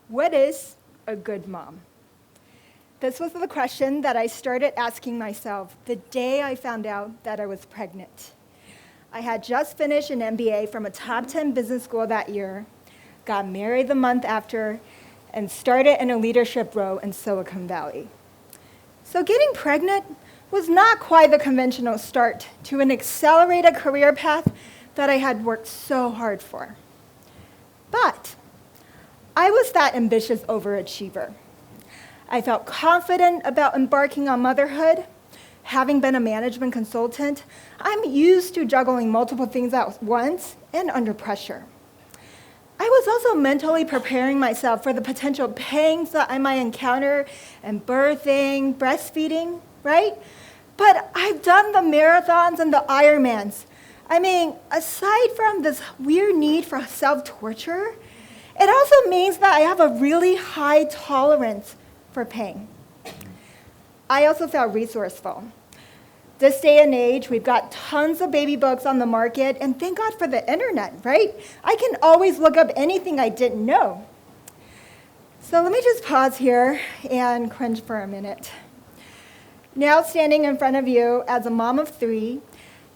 What is a good mom? This was the question that I started asking myself the day I found out that I was pregnant. I had just finished an MBA from a top 10 business school that year, got married the month after, and started in a leadership role in Silicon Valley. So getting pregnant was not quite the conventional start to an accelerated career path that I had worked so hard for. But I was that ambitious overachiever. I felt confident about embarking on motherhood. Having been a management consultant, I'm used to juggling multiple things at once and under pressure. I was also mentally preparing myself for the potential pangs that I might encounter in birthing, breastfeeding, right? But I've done the marathons and the Ironmans. I mean, aside from this weird need for self-torture, it also means that I have a really high tolerance for pain. I also felt resourceful. This day and age, we've got tons of baby books on the market, and thank God for the internet, right? I can always look up anything I didn't know. So let me just pause here and cringe for a minute. Now standing in front of you as a mom of 3,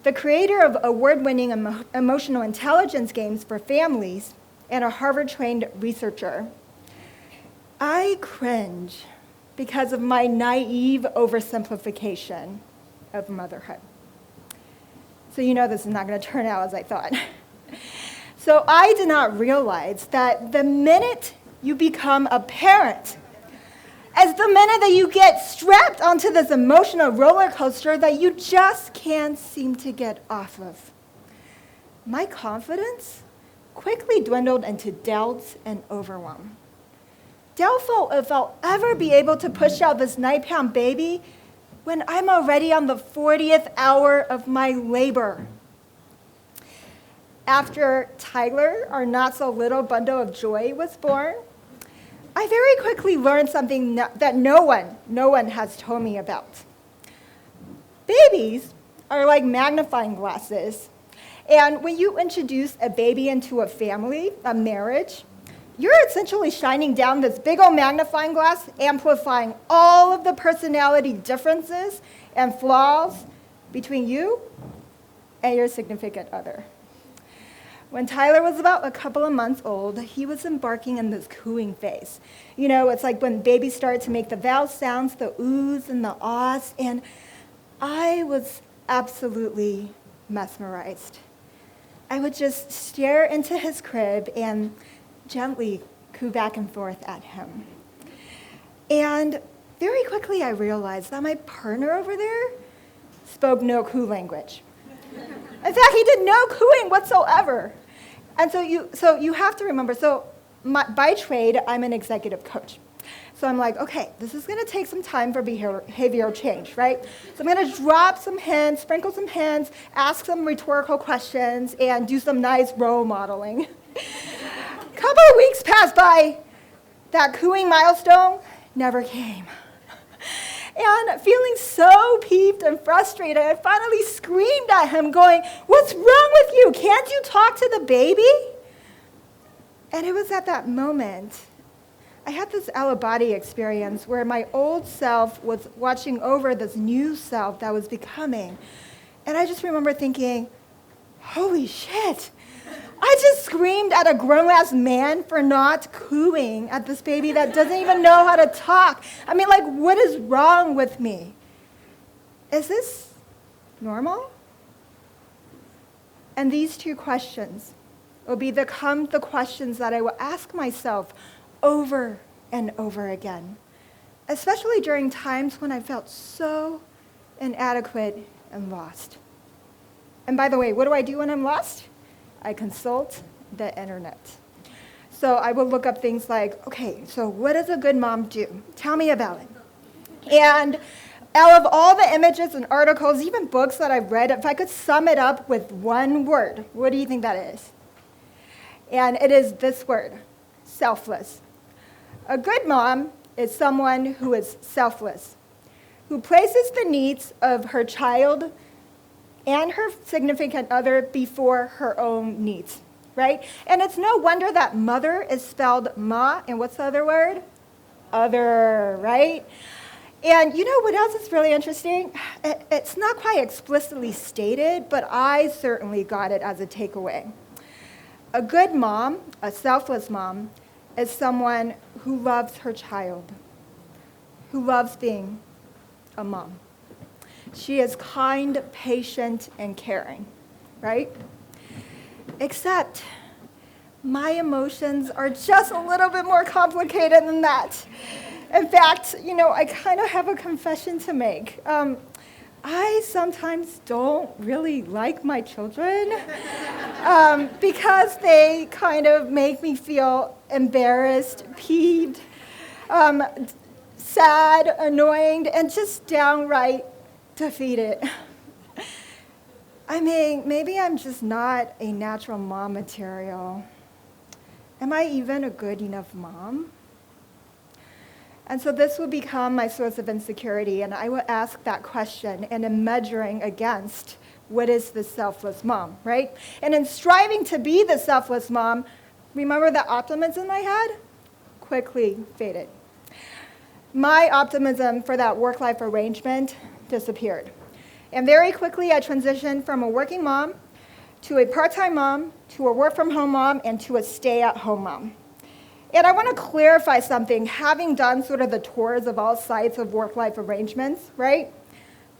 the creator of award-winning emotional intelligence games for families, and a Harvard-trained researcher, I cringe because of my naive oversimplification of motherhood. So you know this is not going to turn out as I thought. So I did not realize that the minute you become a parent, as the minute that you get strapped onto this emotional roller coaster that you just can't seem to get off of, my confidence quickly dwindled into doubts and overwhelm. Doubtful if I'll ever be able to push out this 9-pound baby when I'm already on the 40th hour of my labor. After Tyler, our not-so-little bundle of joy, was born, I very quickly learned something that no one has told me about. Babies are like magnifying glasses. And when you introduce a baby into a family, a marriage, you're essentially shining down this big old magnifying glass, amplifying all of the personality differences and flaws between you and your significant other. When Tyler was about a couple of months old, he was embarking in this cooing phase. You know, it's like when babies start to make the vowel sounds, the oohs and the ahs, and I was absolutely mesmerized. I would just stare into his crib and gently coo back and forth at him. And very quickly I realized that my partner over there spoke no coo language. In fact, he did no cooing whatsoever. And so you have to remember, by trade, I'm an executive coach. So I'm like, okay, this is going to take some time for behavioral change, right? So I'm going to drop some hints, sprinkle some hints, ask some rhetorical questions, and do some nice role modeling. A couple of weeks passed by. That cooing milestone never came. And feeling so peeved and frustrated, I finally screamed at him, going, "What's wrong with you? Can't you talk to the baby?" And it was at that moment I had this out-of-body experience where my old self was watching over this new self that was becoming. And I just remember thinking, holy shit, I just screamed at a grown-ass man for not cooing at this baby that doesn't even know how to talk. I mean, like, what is wrong with me? Is this normal? And these 2 questions will become the questions that I will ask myself over and over again, especially during times when I felt so inadequate and lost. And by the way, what do I do when I'm lost? I consult the internet. So I will look up things like, okay, so what does a good mom do? Tell me about it. And out of all the images and articles, even books that I've read, if I could sum it up with one word, what do you think that is? And it is this word, selfless. A good mom is someone who is selfless, who places the needs of her child and her significant other before her own needs. right? And it's no wonder that mother is spelled ma, and what's the other word? Other, right? And you know what else is really interesting? It's not quite explicitly stated, but I certainly got it as a takeaway. A good mom, a selfless mom, is someone who loves her child, who loves being a mom. She is kind, patient, and caring, right? Except my emotions are just a little bit more complicated than that. In fact, I kind of have a confession to make. I sometimes don't really like my children because they kind of make me feel embarrassed, peeved, sad, annoyed, and just downright defeated. I mean, maybe I'm just not a natural mom material. Am I even a good enough mom? And so this will become my source of insecurity, and I will ask that question and am measuring against what is the selfless mom, right? And in striving to be the selfless mom, remember the optimism I had? Quickly faded. My optimism for that work-life arrangement disappeared. And very quickly I transitioned from a working mom to a part-time mom, to a work-from-home mom, and to a stay-at-home mom. And I want to clarify something, having done sort of the tours of all sides of work-life arrangements, right?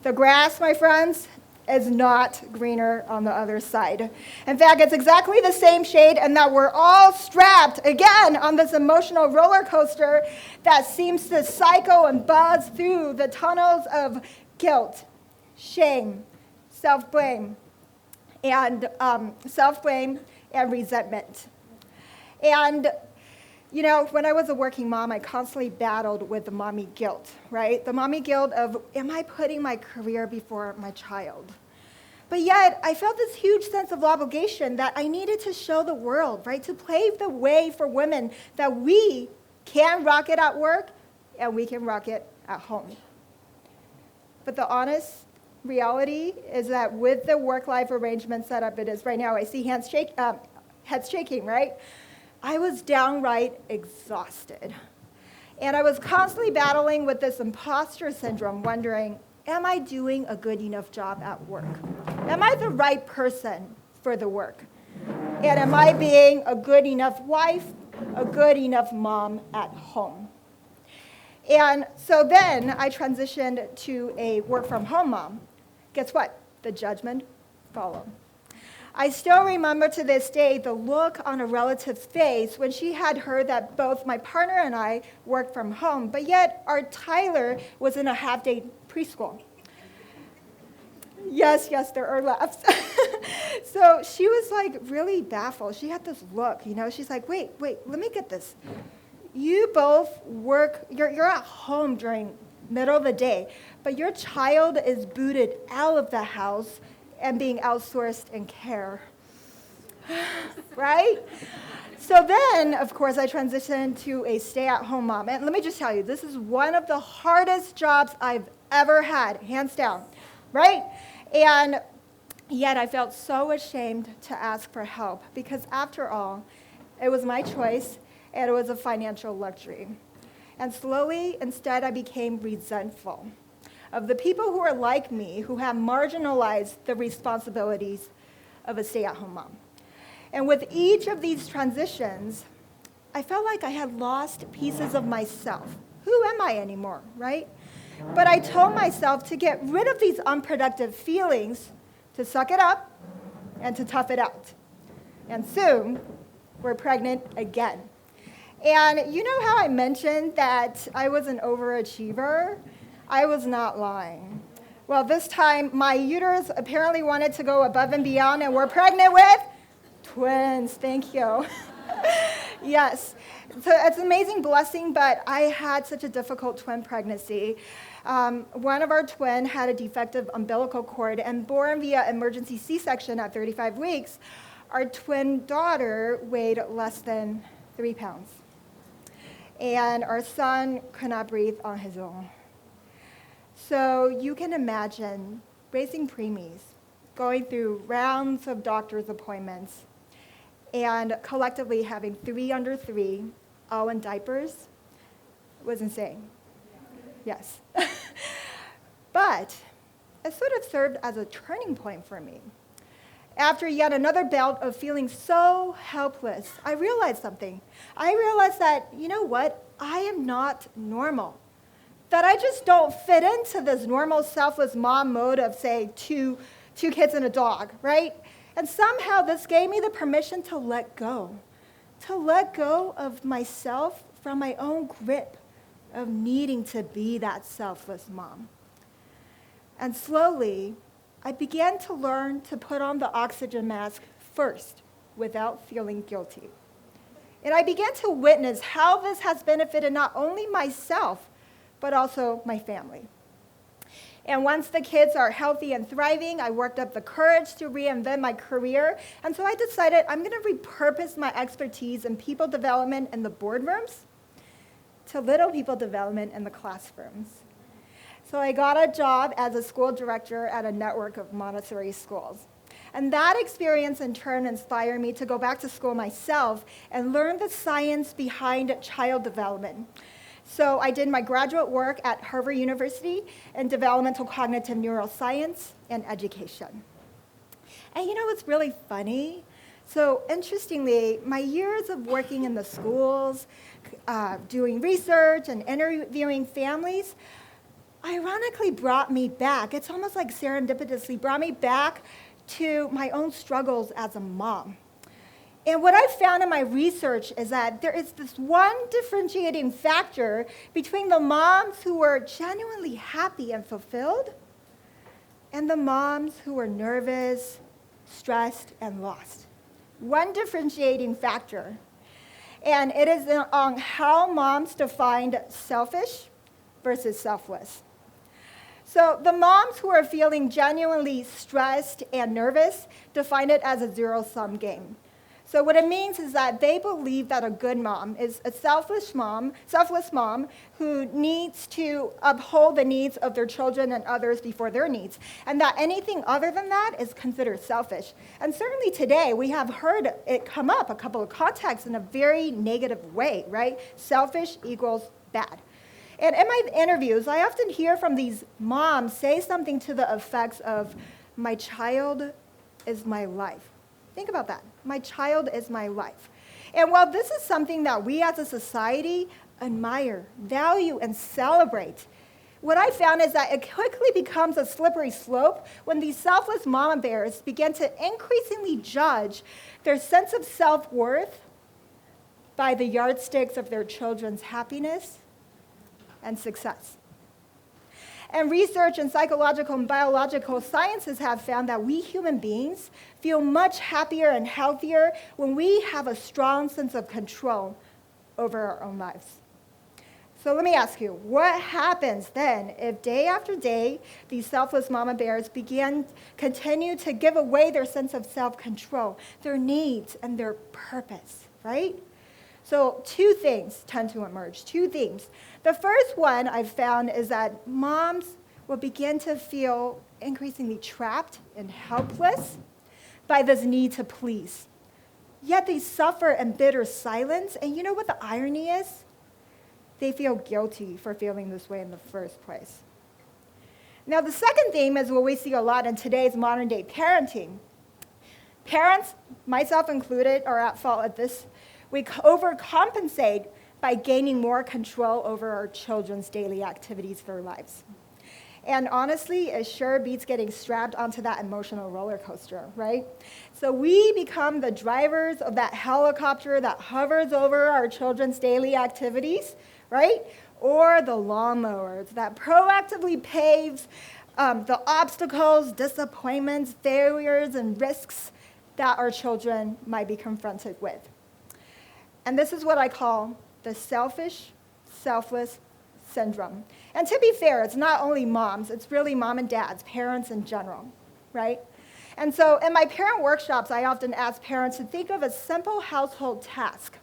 The grass, my friends, is not greener on the other side. In fact, it's exactly the same shade, and that we're all strapped, again, on this emotional roller coaster that seems to cycle and buzz through the tunnels of guilt, shame, self-blame, and resentment. And when I was a working mom, I constantly battled with the mommy guilt, right? The mommy guilt of, am I putting my career before my child? But yet, I felt this huge sense of obligation that I needed to show the world, right? To pave the way for women that we can rock it at work and we can rock it at home. But the honest reality is that with the work-life arrangement setup it is right now, I see heads shaking, right? I was downright exhausted. And I was constantly battling with this imposter syndrome, wondering, am I doing a good enough job at work? Am I the right person for the work? And am I being a good enough wife, a good enough mom at home? And so then I transitioned to a work-from-home mom. Guess what? The judgment followed. I still remember to this day the look on a relative's face when she had heard that both my partner and I worked from home, but yet our Tyler was in a half-day preschool. Yes, there are laughs. So she was like really baffled. She had this look, she's like, wait, let me get this. You both work, you're at home during middle of the day, but your child is booted out of the house and being outsourced in care, right? So then, of course, I transitioned to a stay-at-home mom. And let me just tell you, this is one of the hardest jobs I've ever had, hands down, right? And yet I felt so ashamed to ask for help because after all, it was my choice and it was a financial luxury. And slowly, instead, I became resentful of the people who are like me, who have marginalized the responsibilities of a stay-at-home mom. And with each of these transitions, I felt like I had lost pieces of myself. Who am I anymore, right? But I told myself to get rid of these unproductive feelings, to suck it up, and to tough it out. And soon, we're pregnant again. And you know how I mentioned that I was an overachiever? I was not lying. Well, this time, my uterus apparently wanted to go above and beyond, and we're pregnant with twins. Thank you. Yes. So it's an amazing blessing, but I had such a difficult twin pregnancy. One of our twin had a defective umbilical cord, and born via emergency C-section at 35 weeks, our twin daughter weighed less than 3 pounds. And our son could not breathe on his own. So you can imagine raising preemies, going through rounds of doctor's appointments, and collectively having 3 under 3, all in diapers, was insane. Yes. But it sort of served as a turning point for me. After yet another bout of feeling so helpless, I realized something. I realized that, you know what? I am not normal. That I just don't fit into this normal selfless mom mode of, say, two kids and a dog, right? And somehow this gave me the permission to let go of myself from my own grip of needing to be that selfless mom. And slowly, I began to learn to put on the oxygen mask first without feeling guilty. And I began to witness how this has benefited not only myself, but also my family. And once the kids are healthy and thriving, I worked up the courage to reinvent my career. And so I decided I'm going to repurpose my expertise in people development in the boardrooms to little people development in the classrooms. So I got a job as a school director at a network of Montessori schools. And that experience in turn inspired me to go back to school myself and learn the science behind child development. So I did my graduate work at Harvard University in developmental cognitive neuroscience and education. And you know what's really funny? So interestingly, my years of working in the schools, doing research and interviewing families, ironically brought me back. It's almost like serendipitously brought me back to my own struggles as a mom. And what I found in my research is that there is this one differentiating factor between the moms who were genuinely happy and fulfilled and the moms who were nervous, stressed, and lost. One differentiating factor. And it is on how moms defined selfish versus selfless. So the moms who are feeling genuinely stressed and nervous define it as a zero-sum game. So what it means is that they believe that a good mom is a selfless mom who needs to uphold the needs of their children and others before their needs, and that anything other than that is considered selfish. And certainly today, we have heard it come up a couple of contexts in a very negative way, right? Selfish equals bad. And in my interviews, I often hear from these moms say something to the effects of, my child is my life. Think about that. My child is my life. And while this is something that we as a society admire, value, and celebrate, what I found is that it quickly becomes a slippery slope when these selfless mama bears begin to increasingly judge their sense of self-worth by the yardsticks of their children's happiness and success. And research in psychological and biological sciences have found that we human beings feel much happier and healthier when we have a strong sense of control over our own lives. So let me ask you, what happens then if day after day these selfless mama bears continue to give away their sense of self-control, their needs, and their purpose, right? So 2 things tend to emerge, 2 themes. The first one I've found is that moms will begin to feel increasingly trapped and helpless by this need to please. Yet they suffer in bitter silence, and you know what the irony is? They feel guilty for feeling this way in the first place. Now the second theme is what we see a lot in today's modern day parenting. Parents, myself included, are at fault at this. We overcompensate by gaining more control over our children's daily activities, their lives. And honestly, it sure beats getting strapped onto that emotional roller coaster, right? So we become the drivers of that helicopter that hovers over our children's daily activities, right? Or the lawnmowers that proactively paves the obstacles, disappointments, failures, and risks that our children might be confronted with. And this is what I call the selfish, selfless syndrome. And to be fair, it's not only moms, it's really mom and dads, parents in general, right? And so in my parent workshops, I often ask parents to think of a simple household task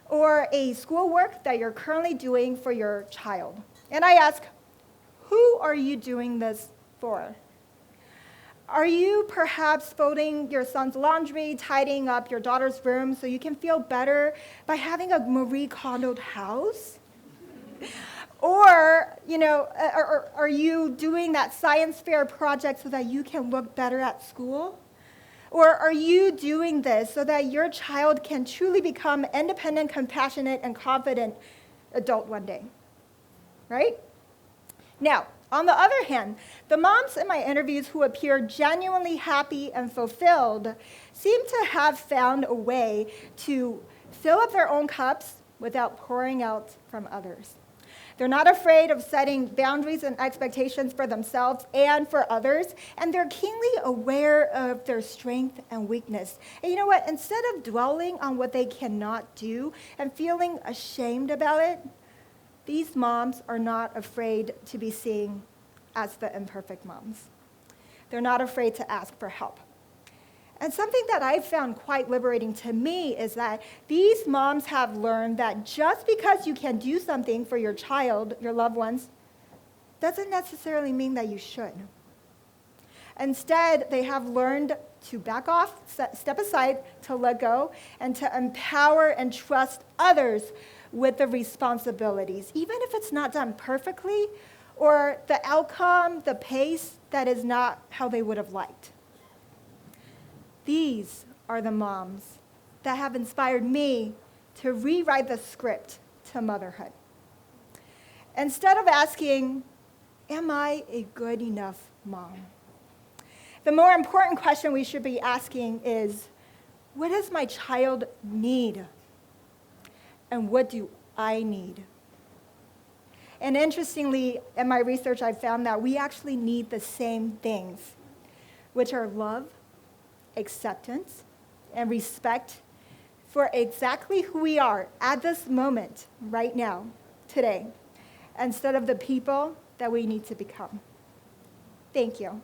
or a schoolwork that you're currently doing for your child. And I ask, who are you doing this for? Are you perhaps folding your son's laundry, tidying up your daughter's room so you can feel better by having a Marie Kondoed house? Or, are you doing that science fair project so that you can look better at school? Or are you doing this so that your child can truly become independent, compassionate, and confident adult one day? Right? Now, on the other hand, the moms in my interviews who appear genuinely happy and fulfilled seem to have found a way to fill up their own cups without pouring out from others. They're not afraid of setting boundaries and expectations for themselves and for others, and they're keenly aware of their strength and weakness. And you know what? Instead of dwelling on what they cannot do and feeling ashamed about it, these moms are not afraid to be seen as the imperfect moms. They're not afraid to ask for help. And something that I've found quite liberating to me is that these moms have learned that just because you can do something for your child, your loved ones, doesn't necessarily mean that you should. Instead, they have learned to back off, step aside, to let go, and to empower and trust others with the responsibilities, even if it's not done perfectly, or the outcome, the pace that is not how they would have liked. These are the moms that have inspired me to rewrite the script to motherhood. Instead of asking, am I a good enough mom? The more important question we should be asking is, what does my child need? And what do I need? And interestingly, in my research, I found that we actually need the same things, which are love, acceptance, and respect for exactly who we are at this moment, right now, today, instead of the people that we need to become. Thank you.